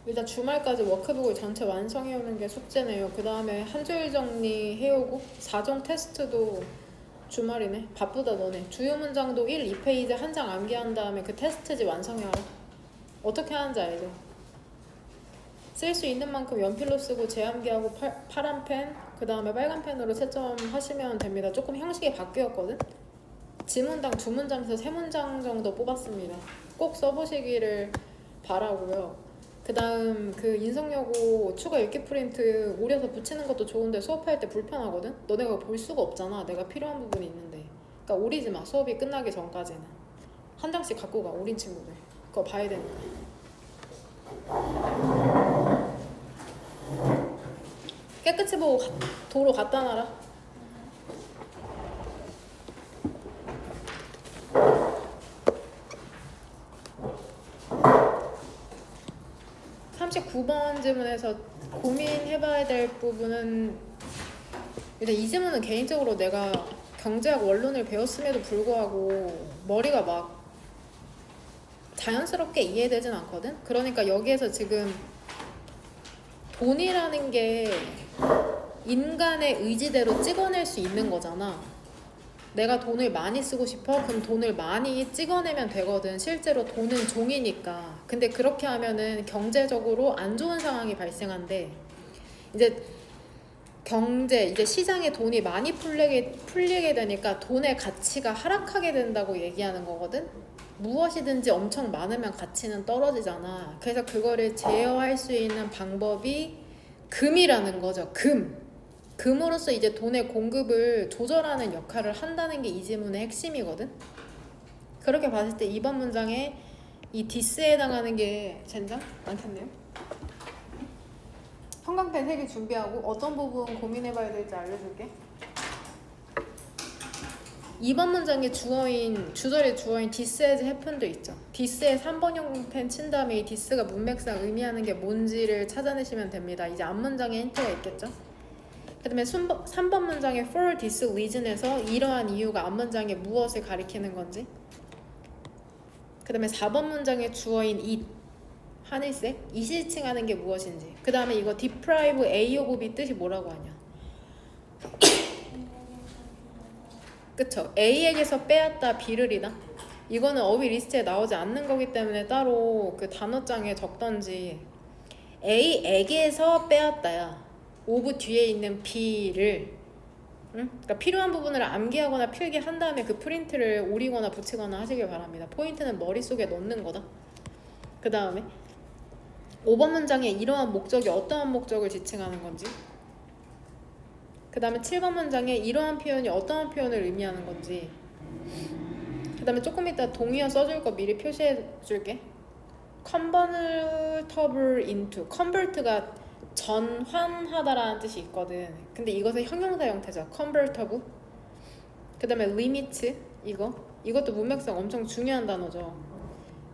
일단 주말까지 워크북을 전체 완성해오는 게 숙제네요. 그 다음에 한 줄 정리 해오고 4종 테스트도 주말이네. 바쁘다 너네. 주요 문장도 1, 2페이지 한 장 암기한 다음에 그 테스트지 완성해와라. 어떻게 하는지 알죠? 쓸 수 있는 만큼 연필로 쓰고 재암기하고 파란 펜, 그 다음에 빨간 펜으로 채점하시면 됩니다. 조금 형식이 바뀌었거든? 지문당 2문장에서 3문장 정도 뽑았습니다. 꼭 써보시기를 바라고요. 그 다음 그 인성여고 추가 읽기 프린트 오려서 붙이는 것도 좋은데 수업할 때 불편하거든? 너네가 볼 수가 없잖아. 내가 필요한 부분이 있는데. 그러니까 오리지 마. 수업이 끝나기 전까지는. 한 장씩 갖고 가. 오린 친구들. 그거 봐야 되니까. 깨끗이 보고 도로 갖다 놔라. 39번 질문에서 고민해봐야 될 부분은 일단 이 질문은 개인적으로 내가 경제학 원론을 배웠음에도 불구하고 머리가 막 자연스럽게 이해되진 않거든? 그러니까 여기에서 지금 돈이라는 게 인간의 의지대로 찍어낼 수 있는 거잖아. 내가 돈을 많이 쓰고 싶어? 그럼 돈을 많이 찍어내면 되거든. 실제로 돈은 종이니까. 근데 그렇게 하면은 경제적으로 안 좋은 상황이 발생한대. 이제 이제 시장에 돈이 많이 풀리게 되니까 돈의 가치가 하락하게 된다고 얘기하는 거거든. 무엇이든지 엄청 많으면 가치는 떨어지잖아. 그래서 그거를 제어할 수 있는 방법이 금이라는 거죠. 금으로써 이제 돈의 공급을 조절하는 역할을 한다는 게 이 질문의 핵심이거든. 그렇게 봤을 때 이번 문장에 이 디스에 해당하는 게 젠장? 많겠네요. 형광펜 3개 준비하고 어떤 부분 고민해봐야 될지 알려줄게. 이번 문장의 주절의 주어인 디스 as happen도 있죠. 디스에 3번 형광펜 친 다음에 이 디스가 문맥상 의미하는 게 뭔지를 찾아내시면 됩니다. 이제 앞 문장에 힌트가 있겠죠. 그 다음에 3번 문장의 for this reason에서 이러한 이유가 앞 문장에 무엇을 가리키는 건지, 그 다음에 4번 문장의 주어인 it, 하늘색, 이시 칭하는 게 무엇인지, 그 다음에 이거 deprive A of B 뜻이 뭐라고 하냐. 그쵸? A에게서 빼앗다 B를 이다. 이거는 어휘 리스트에 나오지 않는 거기 때문에 따로 그 단어장에 적던지. A에게서 빼앗다야. 오브 뒤에 있는 B를, 응? 그러니까 필요한 부분을 암기하거나 필기한 다음에 그 프린트를 오리거나 붙이거나 하시길 바랍니다. 포인트는 머릿속에 넣는 거다. 그 다음에 5번 문장에 이러한 목적이 어떠한 목적을 지칭하는 건지, 그 다음에 7번 문장에 이러한 표현이 어떠한 표현을 의미하는 건지, 그 다음에 조금 이따 동의어 써줄 거 미리 표시해 줄게. convertible into, convert가 전환하다라는 뜻이 있거든. 근데 이것은 형용사 형태죠. convertible. 그 다음에 limit, 이것도 문맥상 엄청 중요한 단어죠.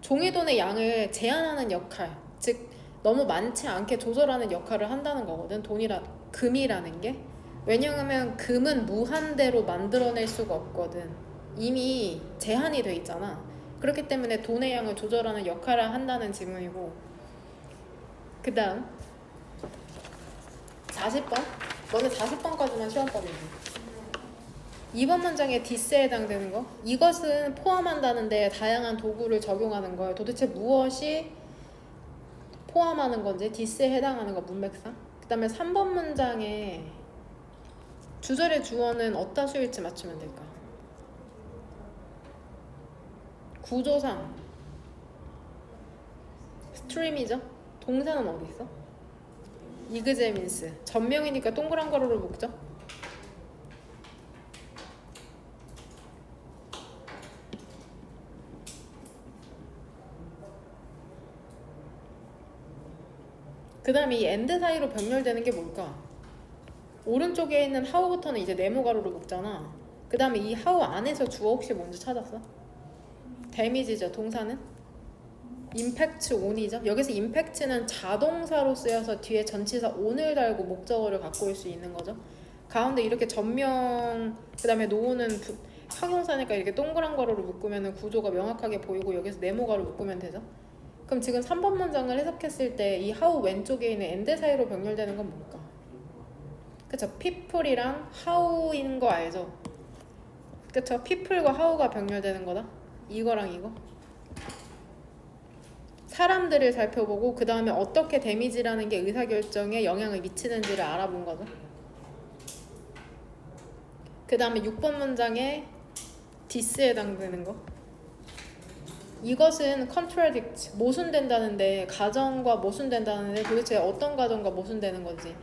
종이돈의 양을 제한하는 역할, 즉 너무 많지 않게 조절하는 역할을 한다는 거거든. 금이라는 게. 왜냐하면 금은 무한대로 만들어낼 수가 없거든. 이미 제한이 돼 있잖아. 그렇기 때문에 돈의 양을 조절하는 역할을 한다는 질문이고, 그 다음 40번? 너네 40번까지만 시험 범위지. 2번 문장에 디스에 해당되는 거, 이것은 포함한다는데 다양한 도구를 적용하는 거예요. 도대체 무엇이 포함하는 건지, 디스에 해당하는 거 문맥상. 그 다음에 3번 문장에 주절의 주어는 어디다 수일치 맞추면 될까? 구조상 스트림이죠? 동사는 어디 있어? 이그제민스. 전명이니까 동그란 가로로 묶죠? 그 다음에 이 and 사이로 병렬되는 게 뭘까? 오른쪽에 있는 how부터는 이제 네모 가로로 묶잖아. 그 다음에 이 how 안에서 주어 혹시 뭔지 찾았어? 데미지죠. 동사는? 임팩트 온이죠. 여기서 임팩트는 자동사로 쓰여서 뒤에 전치사 온을 달고 목적어를 갖고 올 수 있는 거죠. 가운데 이렇게 전명, 그 다음에 노는 형용사니까 이렇게 동그란 가로로 묶으면 구조가 명확하게 보이고, 여기서 네모 가로 묶으면 되죠. 그럼 지금 3번 문장을 해석했을 때 이 how 왼쪽에 있는 and 사이로 병렬되는 건 뭘까? 그쵸? people이랑 how인 거 알죠? 그쵸? people과 how가 병렬되는 거다. 이거랑 이거. 사람들을 살펴보고 그 다음에 어떻게 데미지라는 게 의사결정에 영향을 미치는지를 알아본 거죠. 그 다음에 6번 문장에 this에 해당되는 거. 이것은 contradict, 모순된다는데, 가정과 모순된다는데 도대체 어떤 가정과 모순되는 건지.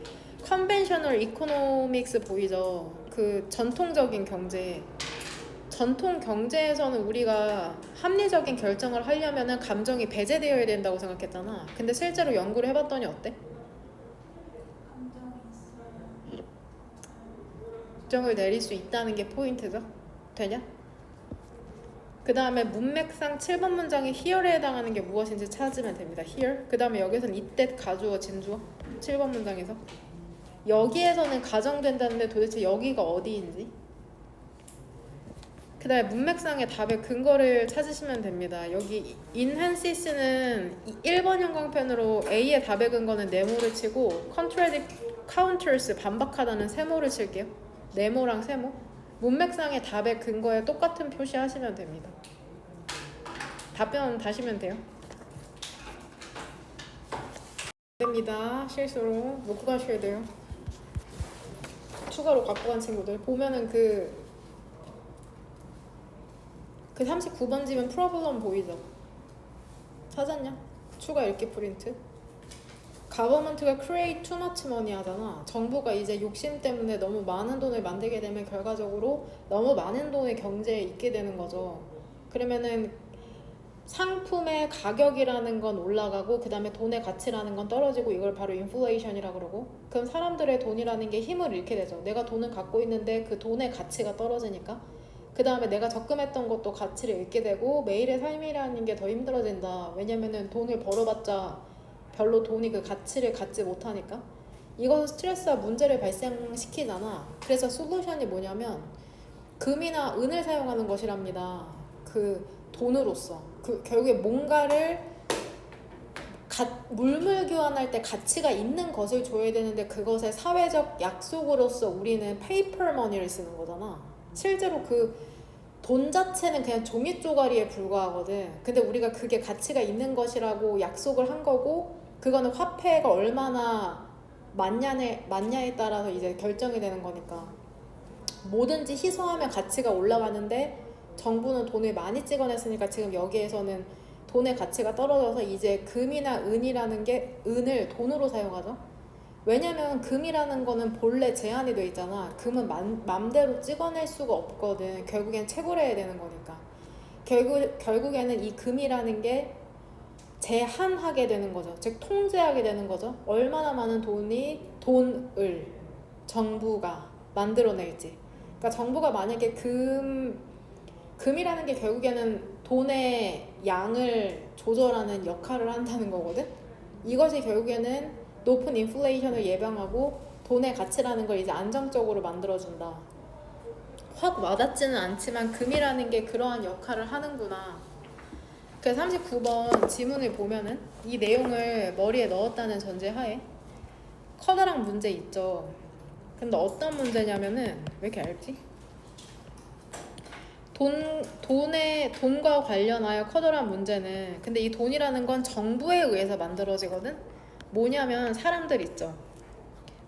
conventional economics 보이죠? 그 전통적인 경제. 전통 경제에서는 우리가 합리적인 결정을 하려면은 감정이 배제되어야 된다고 생각했잖아. 근데 실제로 연구를 해봤더니 어때? 결정을 내릴 수 있다는 게 포인트죠. 되냐? 그 다음에 문맥상 7번 문장이 here에 해당하는 게 무엇인지 찾으면 됩니다. here. 그 다음에 여기서는 이때 가주어 진주어 7번 문장에서 여기에서는 가정된다는데 도대체 여기가 어디인지. 그 다음에 문맥상의 답의 근거를 찾으시면 됩니다. 여기 enhance는 1번 형광펜으로 A의 답의 근거는 네모를 치고 counters 반박하다는 세모를 칠게요. 네모랑 세모. 문맥상의 답의 근거에 똑같은 표시 하시면 됩니다. 답변 다시면 돼요. 됩니다. 실수로 못 가셔야 돼요. 추가로 갖고 간 친구들 보면은 그 39번지면 프로블럼 보이죠? 찾았냐? 추가 읽기 프린트. 가버먼트가 create too much money 하잖아. 정부가 이제 욕심 때문에 너무 많은 돈을 만들게 되면 결과적으로 너무 많은 돈의 경제에 있게 되는 거죠. 그러면은 상품의 가격이라는 건 올라가고 그 다음에 돈의 가치라는 건 떨어지고 이걸 바로 인플레이션이라고 그러고, 그럼 사람들의 돈이라는 게 힘을 잃게 되죠. 내가 돈을 갖고 있는데 그 돈의 가치가 떨어지니까. 그 다음에 내가 적금했던 것도 가치를 잃게 되고 매일의 삶이라는 게 더 힘들어진다. 왜냐면은 돈을 벌어봤자 별로 돈이 그 가치를 갖지 못하니까. 이것은 스트레스와 문제를 발생시키잖아. 그래서 솔루션이 뭐냐면 금이나 은을 사용하는 것이랍니다. 그 돈으로서 그 결국에 뭔가를 물물 교환할 때 가치가 있는 것을 줘야 되는데 그것의 사회적 약속으로서 우리는 페이퍼 머니를 쓰는 거잖아. 실제로 그 돈 자체는 그냥 종이 쪼가리에 불과하거든. 근데 우리가 그게 가치가 있는 것이라고 약속을 한 거고, 그거는 화폐가 얼마나 많냐에 따라서 이제 결정이 되는 거니까. 뭐든지 희소하면 가치가 올라가는데 정부는 돈을 많이 찍어냈으니까 지금 여기에서는 돈의 가치가 떨어져서 이제 금이나 은이라는 게 은을 돈으로 사용하죠. 왜냐면 금이라는 거는 본래 제한이 돼 있잖아. 금은 맘대로 찍어낼 수가 없거든. 결국엔 채굴해야 되는 거니까. 결국에는 이 금이라는 게 제한하게 되는 거죠. 즉 통제하게 되는 거죠. 얼마나 많은 돈을 정부가 만들어낼지. 그러니까 정부가 만약에 금이라는 게 결국에는 돈의 양을 조절하는 역할을 한다는 거거든. 이것이 결국에는 높은 인플레이션을 예방하고 돈의 가치라는 걸 이제 안정적으로 만들어준다. 확 와닿지는 않지만 금이라는 게 그러한 역할을 하는구나. 그래서 39번 지문을 보면은 이 내용을 머리에 넣었다는 전제하에 커다란 문제 있죠. 근데 어떤 문제냐면은 왜 이렇게 얇지? 돈과 관련하여 커다란 문제는, 근데 이 돈이라는 건 정부에 의해서 만들어지거든. 뭐냐면 사람들 있죠.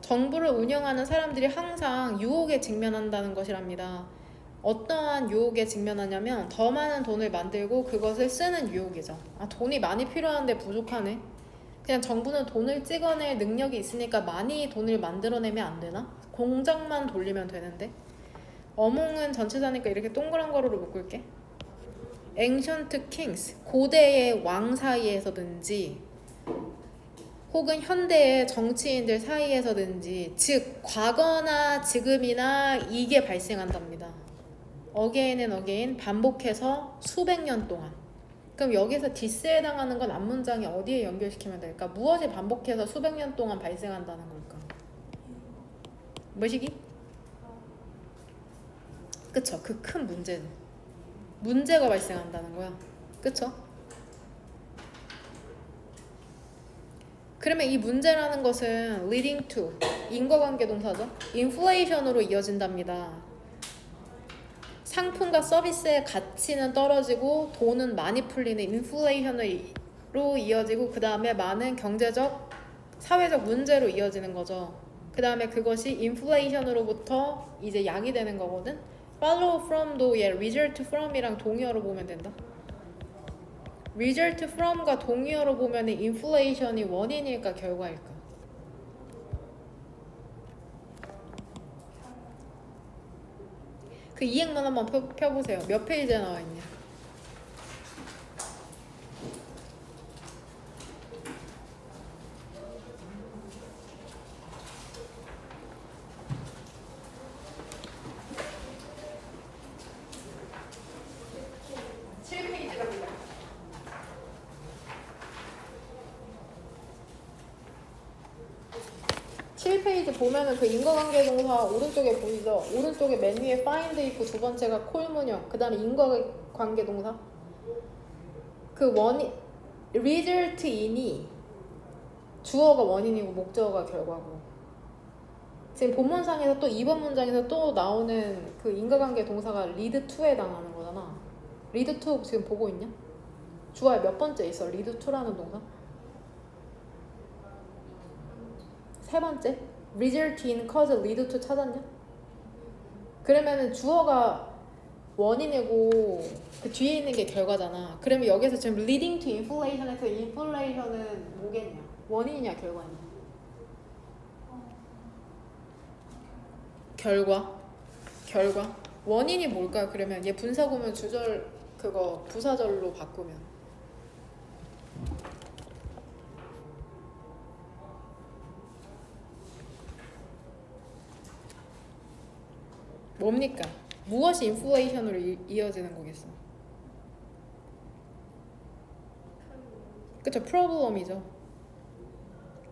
정부를 운영하는 사람들이 항상 유혹에 직면한다는 것이랍니다. 어떠한 유혹에 직면하냐면 더 많은 돈을 만들고 그것을 쓰는 유혹이죠. 아, 돈이 많이 필요한데 부족하네. 그냥 정부는 돈을 찍어낼 능력이 있으니까 많이 돈을 만들어내면 안 되나? 공장만 돌리면 되는데. 어몽은 전체자니까 이렇게 동그란 거로 묶을게. ancient kings, 고대의 왕 사이에서든지 혹은 현대의 정치인들 사이에서든지, 즉 과거나 지금이나 이게 발생한답니다. again and again, 반복해서 수백 년 동안. 그럼 여기서 this에 해당하는 건 앞문장이 어디에 연결시키면 될까? 무엇이 반복해서 수백 년 동안 발생한다는 걸까? 뭐시기? 그쵸? 그 큰 문제가 발생한다는 거야. 그쵸? 그러면 이 문제라는 것은 leading to 인과관계 동사죠. inflation으로 이어진답니다. 상품과 서비스의 가치는 떨어지고 돈은 많이 풀리는 inflation으로 이어지고 그 다음에 많은 경제적, 사회적 문제로 이어지는 거죠. 그 다음에 그것이 inflation으로부터 이제 약이 되는 거거든. follow from도 얘 result from이랑 동의어로 보면 된다. result from과 동의어로 보면 inflation이 원인일까 결과일까? 그 이행만 한번 펴보세요. 몇 페이지에 나와 있냐? 보면은 그 인과관계 동사 오른쪽에 보이죠? 오른쪽에 맨 위에 find 있고 두 번째가 콜문형, 그 다음에 인과관계 동사. 그 원인, result in이 주어가 원인이고 목적어가 결과고. 지금 본문상에서 또 2번 문장에서 또 나오는 그 인과관계 동사가 lead to에 해당하는 거잖아. lead to 지금 보고 있냐? 주어에 몇 번째 있어? lead to라는 동사? 세 번째? result in, cause, lead to 찾았냐? 그러면은 주어가 원인이고 그 뒤에 있는 게 결과잖아. 그러면 여기서 지금 leading to inflation에서 inflation은 뭐겠냐? 원인이냐 결과냐? 결과. 원인이 뭘까? 그러면 얘 분사구문 주절 그거 부사절로 바꾸면 뭡니까? 무엇이 인플레이션으로 이어지는 거겠어? 그쵸, 프로블럼이죠.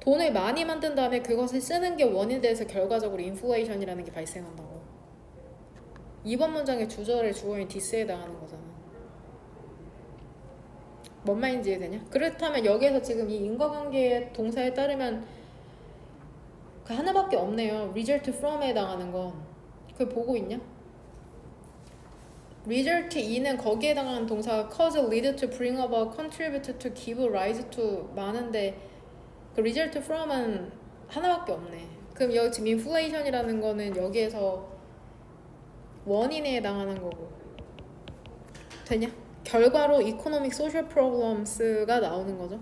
돈을 많이 만든 다음에 그것을 쓰는 게 원인에 대해서 결과적으로 인플레이션이라는 게 발생한다고. 이번 문장의 주절의 주어인 디스에 해당하는 거잖아. 뭔 말인지 이해되냐? 그렇다면 여기에서 지금 이 인과관계의 동사에 따르면 그 하나밖에 없네요. result from에 해당하는 건. 그걸 보고 있냐? result in은 거기에 해당하는 동사가 cause, lead to, bring about, contribute to, give rise to 많은데 그 result from은 하나밖에 없네. 그럼 여기 지금 inflation이라는 거는 여기에서 원인에 해당하는 거고. 되냐? 결과로 economic, social problems가 나오는 거죠.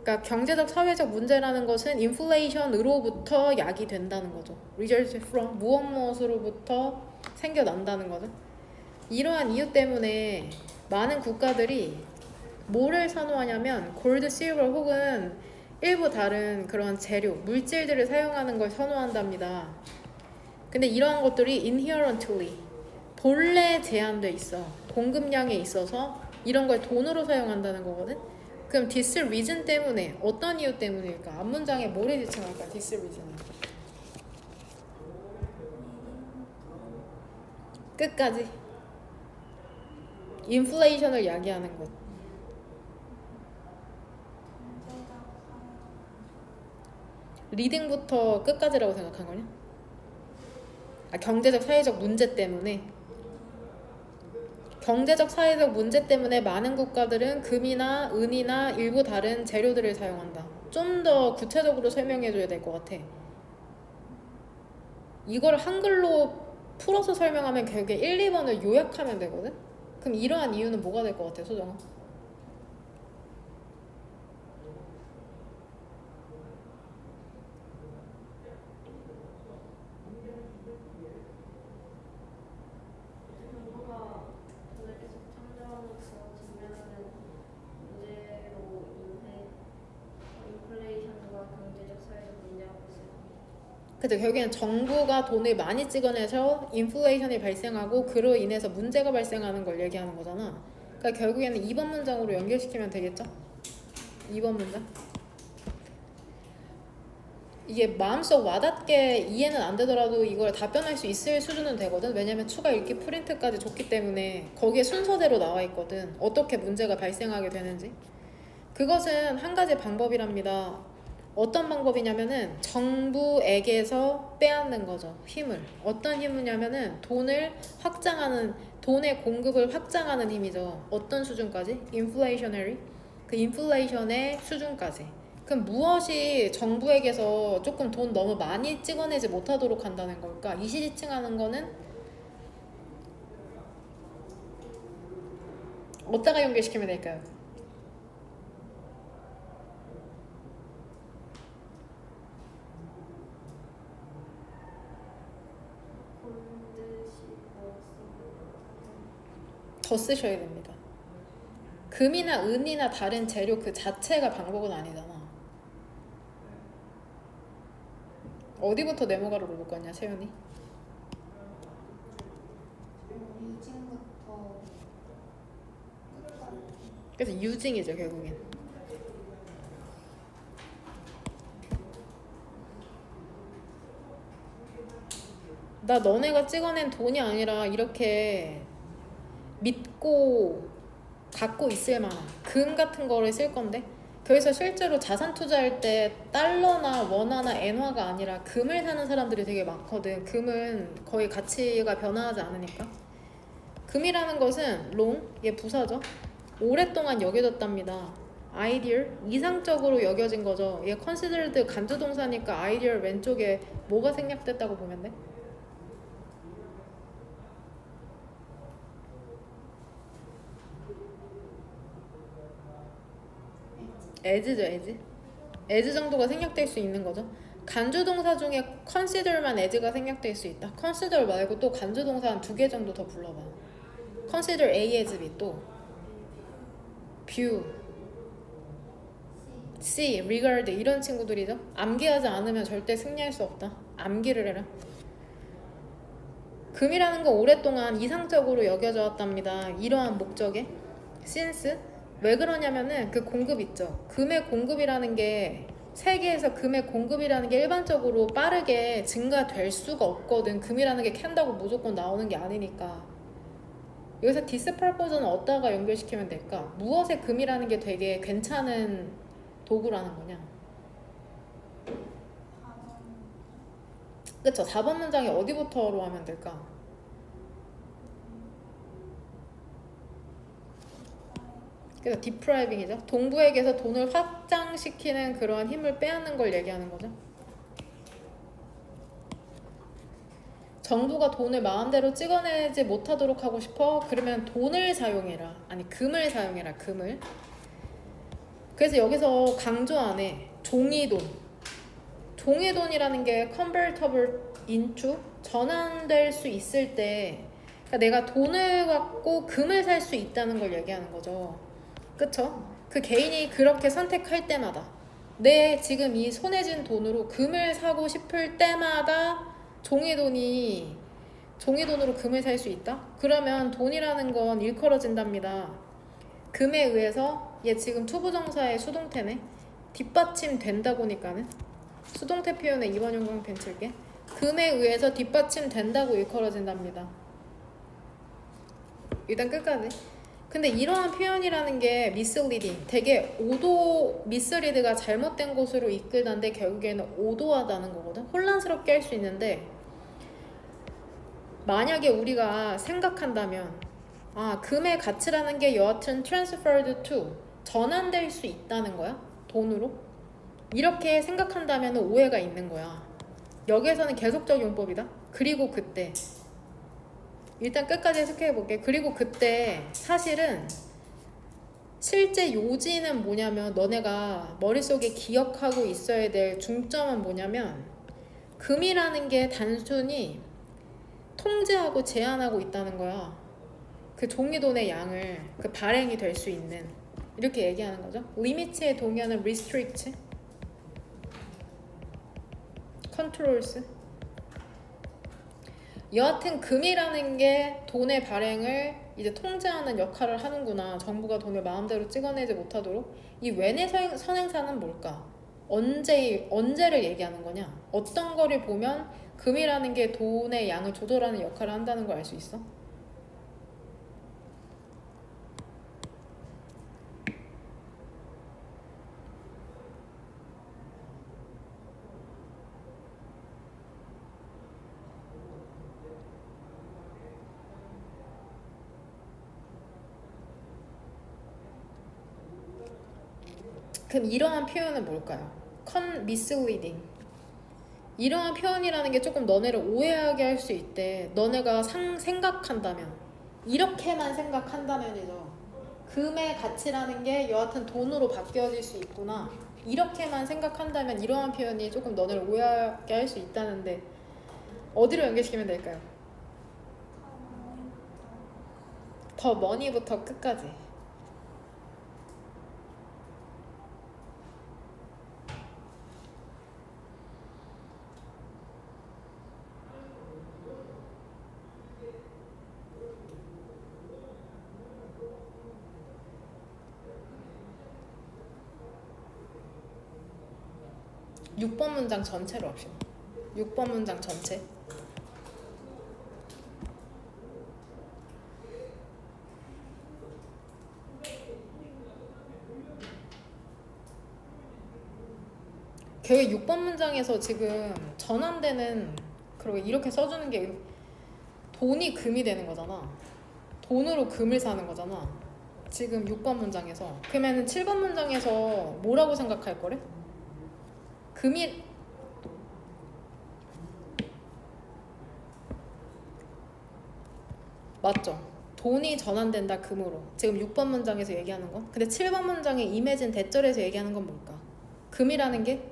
그러니까 경제적, 사회적 문제라는 것은 인플레이션으로부터 약이 된다는 거죠. result from 무엇으로부터 생겨난다는 거죠. 이러한 이유 때문에 많은 국가들이 뭐를 선호하냐면 골드, 실버 혹은 일부 다른 그런 재료, 물질들을 사용하는 걸 선호한답니다. 근데 이러한 것들이 inherently 본래 제한돼 있어. 공급량에 있어서 이런 걸 돈으로 사용한다는 거거든. 그럼 this reason 때문에 어떤 이유 때문일까? 앞문장에 뭐를 지칭할까? this reason은 끝까지 인플레이션을 야기하는 것. 리딩부터 끝까지라고 생각한 거냐? 경제적 사회적 문제 때문에. 경제적 사회적 문제 때문에 많은 국가들은 금이나 은이나 일부 다른 재료들을 사용한다. 좀 더 구체적으로 설명해줘야 될 것 같아. 이걸 한글로 풀어서 설명하면 결국에 1, 2번을 요약하면 되거든? 그럼 이러한 이유는 뭐가 될 것 같아, 소정아? 그죠. 결국에는 정부가 돈을 많이 찍어내서 인플레이션이 발생하고 그로 인해서 문제가 발생하는 걸 얘기하는 거잖아. 그러니까 결국에는 2번 문장으로 연결시키면 되겠죠? 2번 문장. 이게 마음속 와닿게 이해는 안 되더라도 이걸 답변할 수 있을 수준은 되거든. 왜냐면 추가 읽기 프린트까지 줬기 때문에 거기에 순서대로 나와 있거든. 어떻게 문제가 발생하게 되는지. 그것은 한 가지 방법이랍니다. 어떤 방법이냐면은 정부에게서 빼앗는 거죠. 힘을. 어떤 힘이냐면은 돈의 공급을 확장하는 힘이죠. 어떤 수준까지? 인플레이셔너리. 그 인플레이션의 수준까지. 그럼 무엇이 정부에게서 조금 돈 너무 많이 찍어내지 못하도록 한다는 걸까? 이시지층하는 거는 어디다가 연결시키면 될까요? 더 쓰셔야 됩니다. 금이나 은이나 다른 재료 그 자체가 방법은 아니잖아. 어디부터 네모가로로 묶었냐, 세연이? 유진부터 끝까지. 그래서 유징이죠, 결국엔. 나 너네가 찍어낸 돈이 아니라 이렇게 믿고 갖고 있을 만한 금 같은 거를 쓸 건데, 그래서 실제로 자산 투자할 때 달러나 원화나 엔화가 아니라 금을 사는 사람들이 되게 많거든. 금은 거의 가치가 변화하지 않으니까. 금이라는 것은 얘 부사죠. 오랫동안 여겨졌답니다. 아이디얼, 이상적으로 여겨진 거죠. 얘 considered 간주동사니까 아이디얼 왼쪽에 뭐가 생략됐다고 보면 돼? as죠, as. as 정도가 생략될 수 있는 거죠. 간주동사 중에 consider만 as가 생략될 수 있다. consider 말고 또 간주동사 한 2개 정도 더 불러봐. consider A as B, 또 view, see, regard 이런 친구들이죠. 암기하지 않으면 절대 승리할 수 없다. 암기를 해라. 금이라는 건 오랫동안 이상적으로 여겨져 왔답니다. 이러한 목적에 since. 왜 그러냐면은 그 공급 있죠. 금의 공급이라는 게 세계에서 금의 공급이라는 게 일반적으로 빠르게 증가될 수가 없거든. 금이라는 게 캔다고 무조건 나오는 게 아니니까. 여기서 this purpose는 어디다가 연결시키면 될까? 무엇에 금이라는 게 되게 괜찮은 도구라는 거냐? 그쵸? 4번 문장이 어디부터로 하면 될까? 그래서 depriving이죠. 동부에게서 돈을 확장시키는 그러한 힘을 빼앗는 걸 얘기하는 거죠. 정부가 돈을 마음대로 찍어내지 못하도록 하고 싶어? 그러면 돈을 사용해라. 아니, 금을 사용해라. 금을. 그래서 여기서 강조하네. 종이돈. 종이돈이라는 게 convertible into, 전환될 수 있을 때, 그러니까 내가 돈을 갖고 금을 살 수 있다는 걸 얘기하는 거죠. 그쵸? 그 개인이 그렇게 선택할 때마다, 내 지금 이 손에 쥔 돈으로 금을 사고 싶을 때마다 종이돈으로 금을 살 수 있다? 그러면 돈이라는 건 일컬어진답니다. 금에 의해서, 얘 지금 투부정사의 수동태네. 뒷받침된다 보니까는 수동태 표현에 2번 영광펜 칠게. 금에 의해서 뒷받침된다고 일컬어진답니다. 일단 끝까지. 근데 이러한 표현이라는 게 misleading, 되게 mislead가 잘못된 곳으로 이끌던데 결국에는 오도하다는 거거든. 혼란스럽게 할 수 있는데, 만약에 우리가 생각한다면 금의 가치라는 게 여하튼 transferred to, 전환될 수 있다는 거야. 돈으로. 이렇게 생각한다면 오해가 있는 거야. 여기에서는 계속적 용법이다. 그리고 그때, 일단 끝까지 해석해볼게. 그리고 그때 사실은 실제 요지는 뭐냐면, 너네가 머릿속에 기억하고 있어야 될 중점은 뭐냐면, 금이라는 게 단순히 통제하고 제한하고 있다는 거야. 그 종이돈의 양을, 그 발행이 될 수 있는, 이렇게 얘기하는 거죠. 리미트에 동의하는 restrict, controls. 여하튼 금이라는 게 돈의 발행을 이제 통제하는 역할을 하는구나. 정부가 돈을 마음대로 찍어내지 못하도록. 이 외내 선행사는 뭘까? 언제를 얘기하는 거냐? 어떤 거를 보면 금이라는 게 돈의 양을 조절하는 역할을 한다는 걸 알 수 있어? 그럼 이러한 표현은 뭘까요? misleading. 이러한 표현이라는 게 조금 너네를 오해하게 할 수 있대. 너네가 생각한다면, 이렇게만 생각한다면이죠. 금의 가치라는 게 여하튼 돈으로 바뀌어질 수 있구나, 이렇게만 생각한다면 이러한 표현이 조금 너네를 오해하게 할 수 있다는데 어디로 연결시키면 될까요? 더 머니부터 끝까지. 육 번 문장 전체로 합시다. 6번 문장 전체. 결국 6번 문장에서 지금 전환되는, 그리고 이렇게 써주는 게 돈이 금이 되는 거잖아. 돈으로 금을 사는 거잖아. 지금 6번 문장에서. 그러면 7번 문장에서 뭐라고 생각할 거래? 금이 맞죠? 돈이 전환된다 금으로. 지금 6번 문장에서 얘기하는 건. 근데 7번 문장에 임해진 대절에서 얘기하는 건 뭘까? 금이라는 게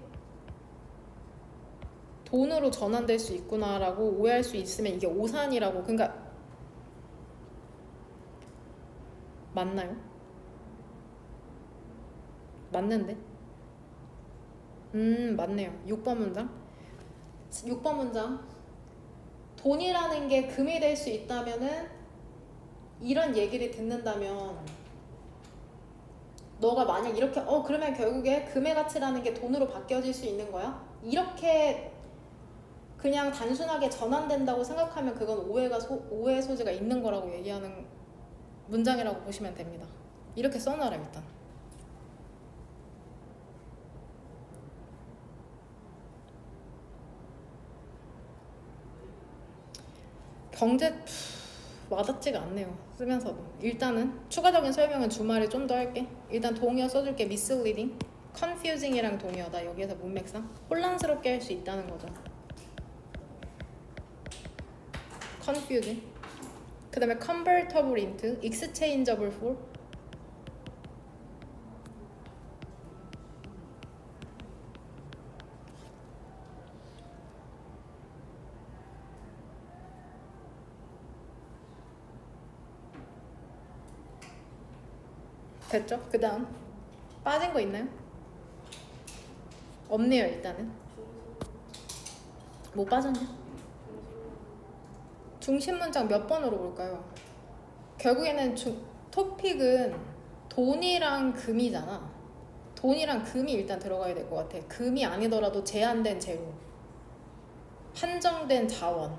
돈으로 전환될 수 있구나라고 오해할 수 있으면 이게 오산이라고. 그러니까 맞나요? 맞는데? 맞네요. 6번 문장. 6번 문장. 돈이라는 게 금이 될 수 있다면은, 이런 얘기를 듣는다면 너가 만약 이렇게 그러면 결국에 금의 가치라는 게 돈으로 바뀌어질 수 있는 거야? 이렇게 그냥 단순하게 전환된다고 생각하면 그건 오해 소지가 있는 거라고 얘기하는 문장이라고 보시면 됩니다. 이렇게 써놔라 일단. 경제 와닿지가 않네요. 쓰면서도. 일단은 추가적인 설명은 주말에 좀 더 할게. 일단 동의어 써줄게. misleading, confusing이랑 동의어. 나 여기에서 문맥상 혼란스럽게 할 수 있다는 거죠. confusing. 그 다음에 convertible into, exchangeable for. 됐죠? 그 다음 빠진 거 있나요? 없네요. 일단은 뭐 빠졌냐? 중심 문장 몇 번으로 볼까요? 결국에는 토픽은 돈이랑 금이잖아. 돈이랑 금이 일단 들어가야 될 것 같아. 금이 아니더라도 제한된 재료, 한정된 자원.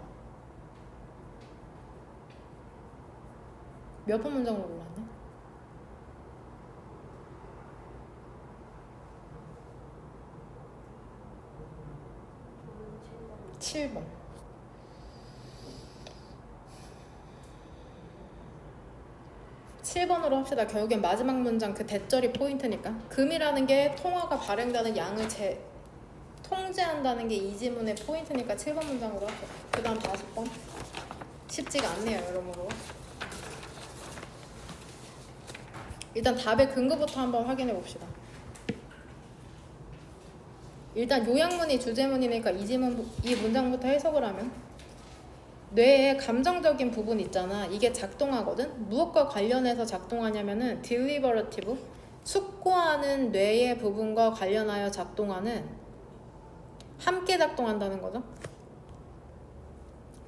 몇 번 문장으로 골랐냐? 7번. 7번으로 합시다. 결국엔 마지막 문장 그 대절이 포인트니까. 금이라는 게 통화가 발행되는 양을 통제한다는 게 이 지문의 포인트니까 7번 문장으로 합시다. 그 다음 5번. 쉽지가 않네요, 여러모로. 일단 답의 근거부터 한번 확인해 봅시다. 일단 요약문이 주제문이니까 이 문장부터 해석을 하면, 뇌의 감정적인 부분 있잖아. 이게 작동하거든. 무엇과 관련해서 작동하냐면은 deliberative, 숙고하는 뇌의 부분과 관련하여 작동하는, 함께 작동한다는 거죠.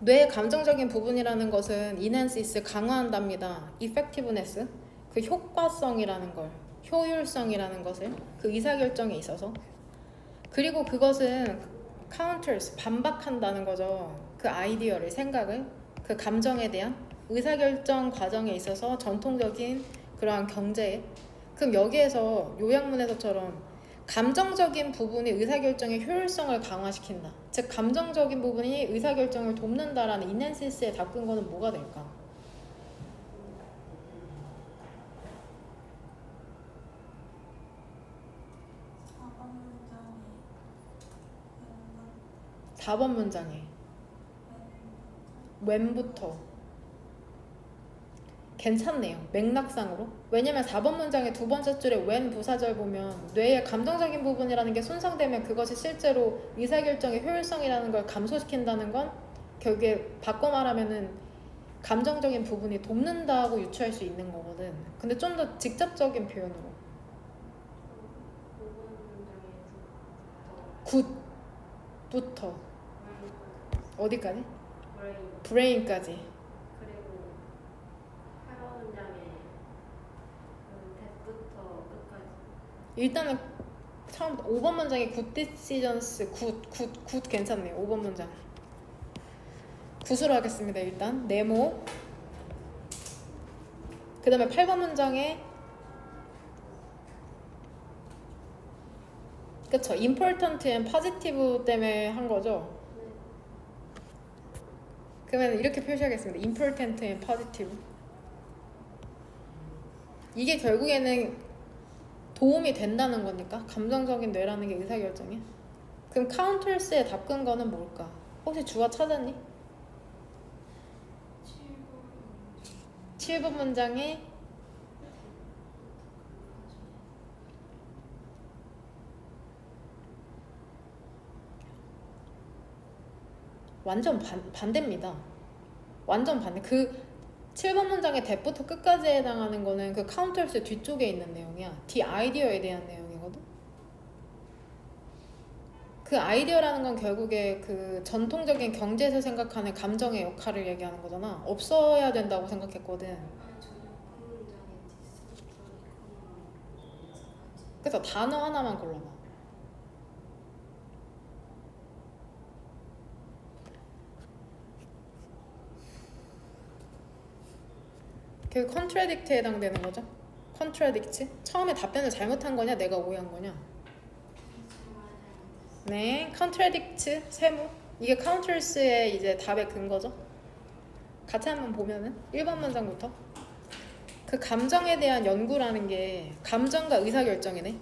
뇌의 감정적인 부분이라는 것은 enhances, 강화한답니다. effectiveness, 그 효과성이라는 걸, 효율성이라는 것을, 그 의사결정에 있어서. 그리고 그것은 counters, 반박한다는 거죠. 그 아이디어를, 생각을, 그 감정에 대한 의사결정 과정에 있어서 전통적인 그러한 경제에. 그럼 여기에서 요약문에서처럼 감정적인 부분이 의사결정의 효율성을 강화시킨다. 즉 감정적인 부분이 의사결정을 돕는다라는 인넨시스에 다 근거는 뭐가 될까? 4번 문장에 when부터 괜찮네요. 맥락상으로. 왜냐면 4번 문장의 두 번째 줄에 when 부사절 보면 뇌의 감정적인 부분이라는 게 손상되면 그것이 실제로 의사결정의 효율성이라는 걸 감소시킨다는 건 결국에 바꿔 말하면은 감정적인 부분이 돕는다고 유추할 수 있는 거거든. 근데 좀 더 직접적인 표현으로 굿부터 어디까지? 브레인까지. 그리고 8번 문장에 that부터 끝까지. 일단은 처음 5번 문장에 good decisions 굿 괜찮네요. 5번 문장 굿으로 하겠습니다. 일단 네모. 그 다음에 8번 문장에 그쵸, important and positive 때문에 한 거죠. 그러면 이렇게 표시하겠습니다. important and positive. 이게 결국에는 도움이 된다는 거니까 감정적인 뇌라는 게 의사결정이야. 그럼 counters의 답근 거는 뭘까? 혹시 주어 찾았니? 7번 문장에 완전 반대입니다. 완전 반대. 그 7번 문장의 대부터 끝까지 해당하는 거는 그 카운터스 뒤쪽에 있는 내용이야. The idea에 대한 내용이거든. 그 아이디어라는 건 결국에 그 전통적인 경제에서 생각하는 감정의 역할을 얘기하는 거잖아. 없어야 된다고 생각했거든. 그래서 단어 하나만 골라봐. 그 contradict에 해당되는 거죠. contradict. 처음에 답변을 잘못한 거냐, 내가 오해한 거냐. 네, contradict 세모. 이게 counters의 이제 답의 근거죠. 같이 한번 보면은 1번 문장부터 그 감정에 대한 연구라는 게 감정과 의사결정이네.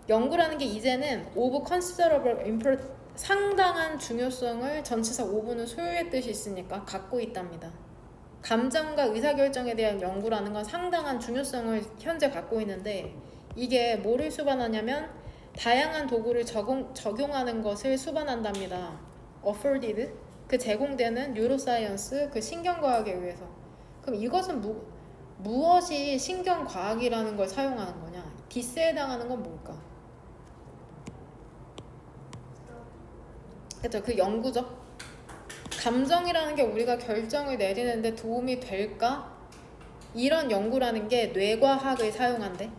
연구라는 게 이제는 of considerable import 상당한 중요성을 전치사 ove는 소유의 뜻이 있으니까 갖고 있답니다. 감정과 의사결정에 대한 연구라는 건 상당한 중요성을 현재 갖고 있는데 이게 뭐를 수반하냐면 다양한 도구를 적용하는 것을 수반한답니다. afforded 그 제공되는 뉴로사이언스 그 신경과학에 의해서. 그럼 이것은 무엇이 신경과학이라는 걸 사용하는 거냐? 디스에 해당하는 건 뭘까? 그렇죠. 그 연구죠. 감정이라는 게 우리가 결정을 내리는데 도움이 될까? 이런 연구라는 게 뇌과학을 사용한대.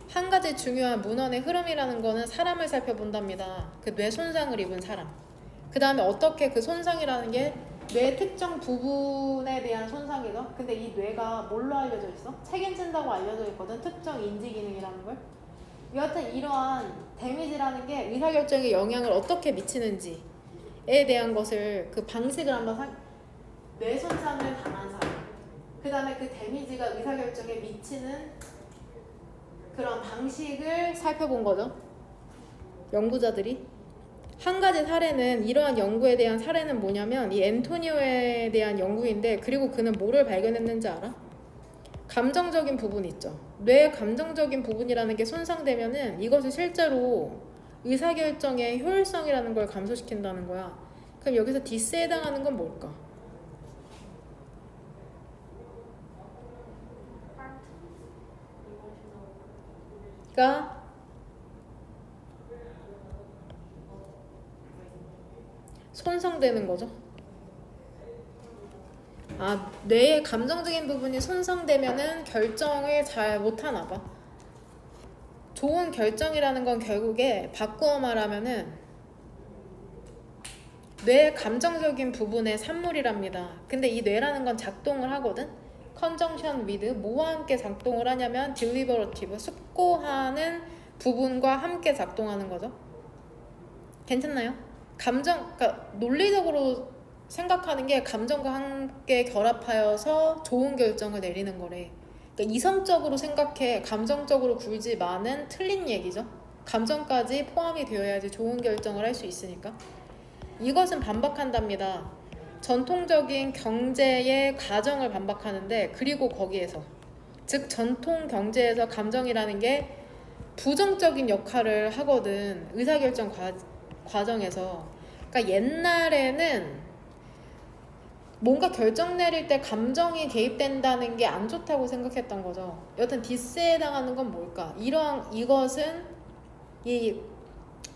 한 가지 중요한 문헌의 흐름이라는 거는 사람을 살펴본답니다. 그 뇌 손상을 입은 사람. 그 다음에 어떻게 그 손상이라는 게 뇌 특정 부분에 대한 손상이죠. 근데 이 뇌가 뭘로 알려져 있어? 책임진다고 알려져 있거든. 특정 인지 기능이라는 걸. 여하튼 이러한 데미지라는 게 의사결정에 영향을 어떻게 미치는지에 대한 것을 그 방식을 한번 뇌 손상을 당한 사람. 그 다음에 그 데미지가 의사결정에 미치는 그런 방식을 살펴본 거죠. 연구자들이. 한 가지 사례는 이러한 연구에 대한 사례는 뭐냐면 이 앤토니오에 대한 연구인데 그리고 그는 뭐를 발견했는지 알아? 감정적인 부분 있죠. 뇌의 감정적인 부분이라는 게 손상되면은 이것이 실제로 의사결정의 효율성이라는 걸 감소시킨다는 거야. 그럼 여기서 디스에 해당하는 건 뭘까? 그러니까 손상되는 거죠. 아, 뇌의 감정적인 부분이 손상되면은 결정을 잘 못하나 봐. 좋은 결정이라는 건 결국에 바꾸어 말하면은 뇌의 감정적인 부분의 산물이랍니다. 근데 이 뇌라는 건 작동을 하거든. conjunction with 뭐와 함께 작동을 하냐면 deliberative 숙고하는 부분과 함께 작동하는 거죠. 괜찮나요? 그러니까 논리적으로 생각하는 게 감정과 함께 결합하여서 좋은 결정을 내리는 거래. 그러니까 이성적으로 생각해 감정적으로 굴지 마는 틀린 얘기죠. 감정까지 포함이 되어야지 좋은 결정을 할 수 있으니까. 이것은 반박한답니다. 전통적인 경제의 과정을 반박하는데, 그리고 거기에서, 즉 전통 경제에서 감정이라는 게 부정적인 역할을 하거든. 의사결정 과정에서. 그러니까 옛날에는 뭔가 결정 내릴 때 감정이 개입된다는 게 안 좋다고 생각했던 거죠. 여튼 디스에 당하는 건 뭘까? 이것은 이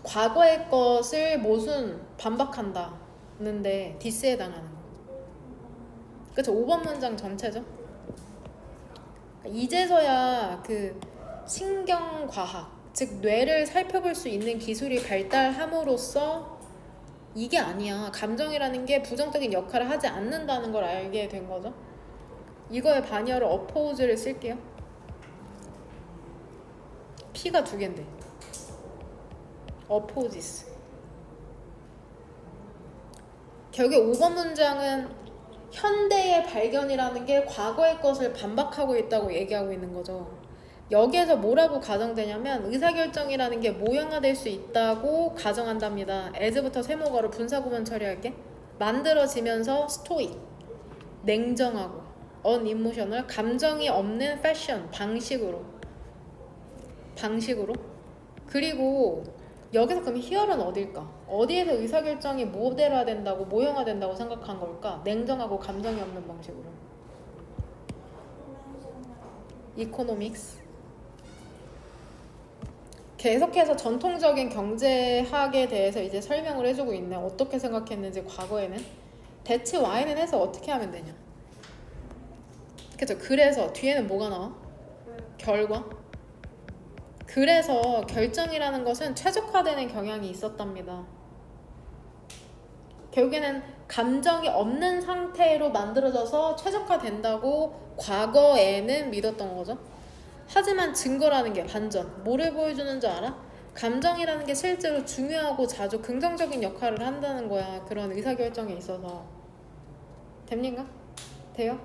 과거의 것을 모순 반박한다는데 디스에 당하는 거. 그쵸? 5번 문장 전체죠. 이제서야 그 신경과학, 즉 뇌를 살펴볼 수 있는 기술이 발달함으로써 이게 아니야, 감정이라는 게 부정적인 역할을 하지 않는다는 걸 알게 된 거죠. 이거의 반열을 oppose를 쓸게요. P가 2개인데 opposes. 결국 5번 문장은 현대의 발견이라는 게 과거의 것을 반박하고 있다고 얘기하고 있는 거죠. 여기에서 뭐라고 가정되냐면 의사결정이라는 게 모형화될 수 있다고 가정한답니다. as부터 세모가로 분사구문 처리할게. 만들어지면서 스토익, 냉정하고 unemotional, 감정이 없는 패션, 방식으로. 그리고 여기서 그럼 here는 어딜까? 어디에서 의사결정이 모델화된다고, 모형화된다고 생각한 걸까? 냉정하고 감정이 없는 방식으로. 이코노믹스. 계속해서 전통적인 경제학에 대해서 이제 설명을 해주고 있네. 어떻게 생각했는지 과거에는. 대체 Y는 해서 어떻게 하면 되냐. 그쵸? 그래서 뒤에는 뭐가 나와? 결과. 그래서 결정이라는 것은 최적화되는 경향이 있었답니다. 결국에는 감정이 없는 상태로 만들어져서 최적화된다고 과거에는 믿었던 거죠. 하지만 증거라는 게 반전. 뭐를 보여주는 줄 알아? 감정이라는 게 실제로 중요하고 자주 긍정적인 역할을 한다는 거야. 그런 의사결정에 있어서. 됩니까? 돼요?